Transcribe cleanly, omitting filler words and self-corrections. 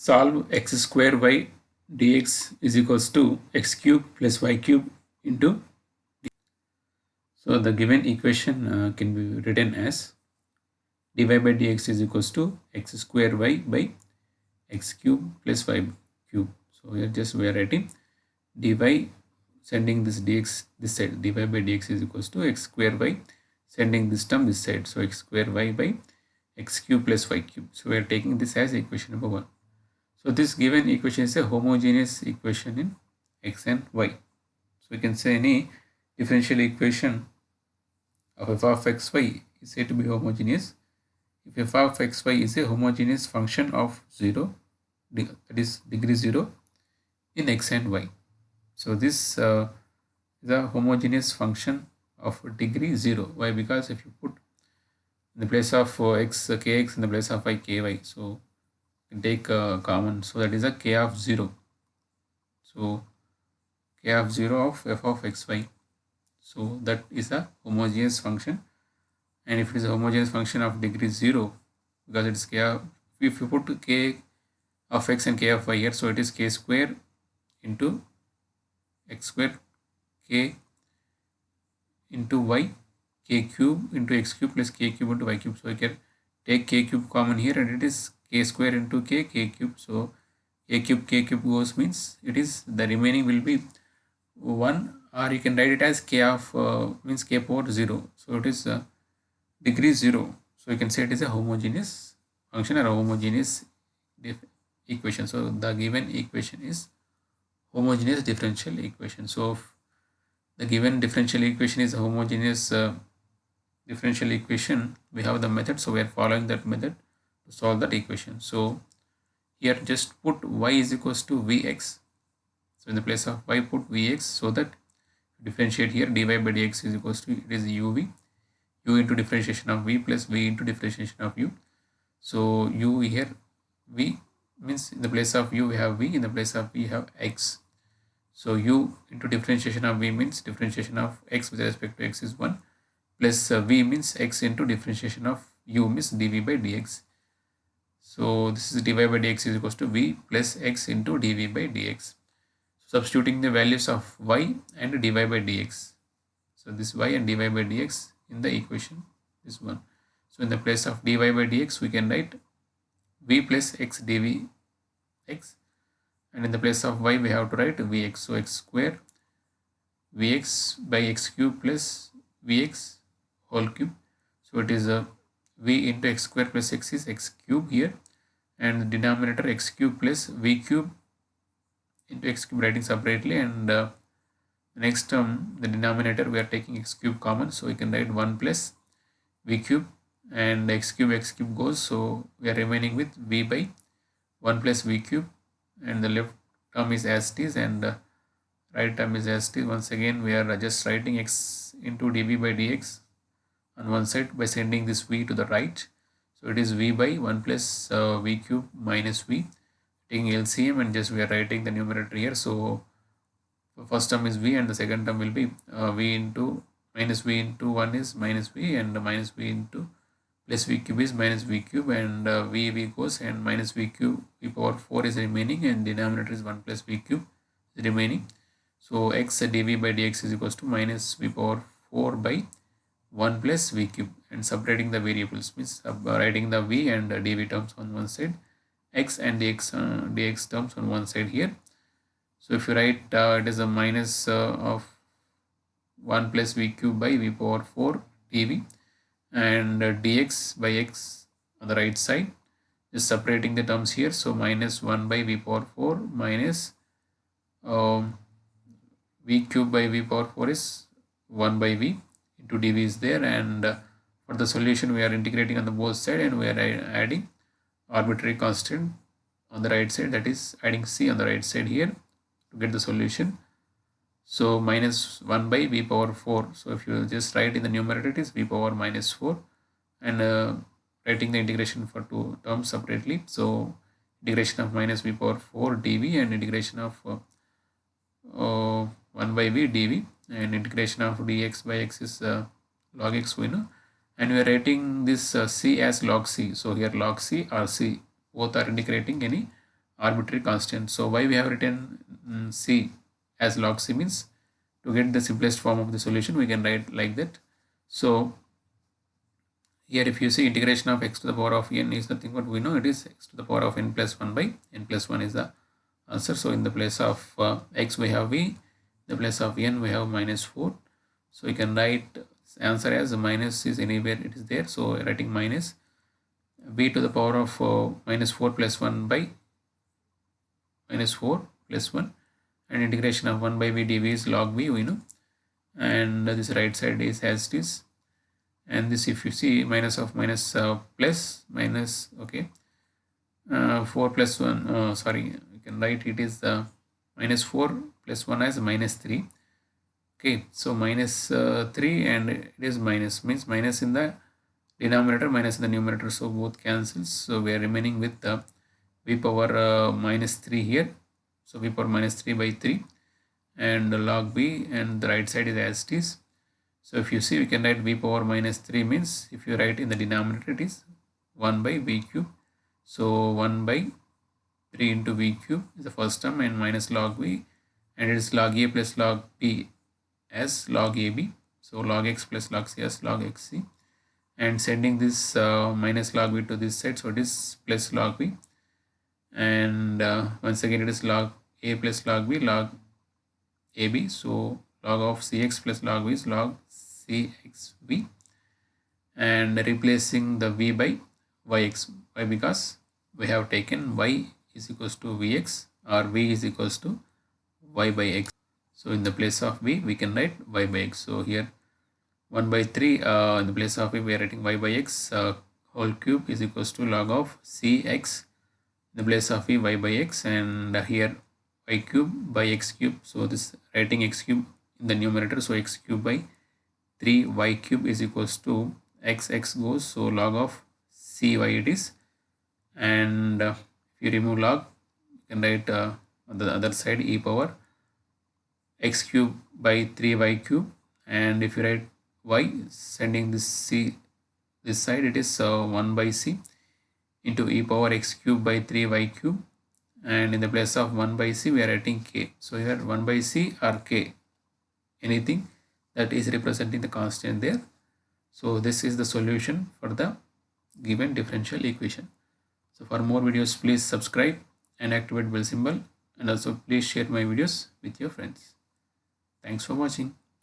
Solve x square y dx is equals to x cube plus y cube into. So the given equation can be written as dy by dx is equals to x square y by x cube plus y cube. So here just we are writing dy, sending this dx this side, dy by dx is equals to x square y, sending this term this side, so x square y by x cube plus y cube. So we are taking this as equation number 1. So this given equation is a homogeneous equation in x and y. So we can say any differential equation of f of xy is said to be homogeneous if f of xy is a homogeneous function of 0, that is degree 0 in x and y. So this is a homogeneous function of degree 0. Why? Because if you put in the place of x kx in the place of y ky, so you can take common, so that is a k of 0. So k of 0 of f of xy, so that is a homogeneous function. And if it is a homogeneous function of degree 0, because it is k of, if you put k of x and k of y here, so it is k square into x square, k into y, k cube into x cube plus k cube into y cube. So you can take k cube common here, and it is k square into k cube. So k cube goes, means it is the remaining will be 1, or you can write it as k of means k power 0. So it is degree 0. So you can say it is a homogeneous function or a homogeneous equation. So the given equation is homogeneous differential equation. So if the given differential equation is a homogeneous differential equation, we have the method, so we are following that method to solve that equation. So here just put y is equals to vx. So in the place of y put vx, so that differentiate here dy by dx is equals to, it is uv, u into differentiation of v plus v into differentiation of u. So u here, v means in the place of u we have v, in the place of v have x. So u into differentiation of v means differentiation of x with respect to x is 1, plus v means x into differentiation of u means dv by dx. So this is dy by dx is equals to v plus x into dv by dx. Substituting the values of y and dy by dx. So this y and dy by dx in the equation is 1. So in the place of dy by dx we can write v plus x dv x, and in the place of y we have to write vx. So x square vx by x cube plus vx whole cube. So it is a v into x square plus x is x cube here, and the denominator x cube plus v cube into x cube writing separately, and the next term the denominator we are taking x cube common, so we can write 1 plus v cube, and x cube goes, so we are remaining with v by 1 plus v cube, and the left term is as it is, and right term is as it is. Once again we are just writing x into dv by dx on one side by sending this v to the right. So it is v by 1 plus v cube minus v, taking LCM, and just we are writing the numerator here. So the first term is v, and the second term will be v into minus v into 1 is minus v, and minus v into plus v cube is minus v cube, and v goes, and minus v cube v power 4 is remaining, and denominator is 1 plus v cube is remaining. So x dv by dx is equals to minus v power 4 by 1 plus v cube, and separating the variables means writing the v and dv terms on one side, x and dx terms on one side here. So if you write it is a minus of 1 plus v cube by v power 4 dv, and dx by x on the right side, just separating the terms here. So minus 1 by v power 4 minus v cube by v power 4 is 1 by v into dv is there, and for the solution we are integrating on the both side, and we are adding arbitrary constant on the right side, that is adding c on the right side here to get the solution. So minus 1 by v power 4. So if you just write in the numerator, it is v power minus 4, and writing the integration for two terms separately. So integration of minus v power 4 dv, and integration of 1 by v dv, and integration of dx by x is log x we know, and we are writing this c as log c. So here log c or c both are indicating any arbitrary constant. So why we have written c as log c means to get the simplest form of the solution we can write like that. So here if you see integration of x to the power of n is nothing but we know it is x to the power of n plus 1 by n plus 1 is the answer. So in the place of x we have v, in the place of n we have minus 4. So you can write answer as minus is anywhere it is there. So writing minus v to the power of minus 4 plus 1 by minus 4 plus 1, and integration of 1 by v dv is log v we know, and this right side is as it is, and this if you see minus of minus plus minus, okay, 4 plus 1 sorry, you can write it is minus 4 plus 1 as minus 3. Okay, so minus 3 and it is minus means minus in the denominator minus in the numerator, so both cancels. So we are remaining with v power minus 3 here, so v power minus 3 by 3 and log v, and the right side is as it is. So if you see we can write v power minus 3 means if you write in the denominator it is 1 by v cube. So 1 by 3 into v cube is the first term and minus log v, and it is log a plus log b as log ab. So log x plus log c as log xc, and sending this minus log v to this side, so it is plus log v, and once again it is log a plus log b log ab. So log of cx plus log v is log cxv, and replacing the v by yx. Why? Because we have taken y is equals to vx or v is equals to y by x. So in the place of v we can write y by x. So here 1 by 3 in the place of v we are writing y by x whole cube is equals to log of cx, in the place of v y by x, and here y cube by x cube. So this writing x cube in the numerator, so x cube by 3 y cube is equals to x goes, so log of cy it is, and if you remove log you can write on the other side e power x cube by 3 y cube, and if you write y sending this c this side it is 1 by c into e power x cube by 3 y cube, and in the place of 1 by c we are writing k. So here 1 by c or k, anything that is representing the constant there. So this is the solution for the given differential equation. So for more videos please subscribe and activate bell symbol, and also please share my videos with your friends. Thanks for watching.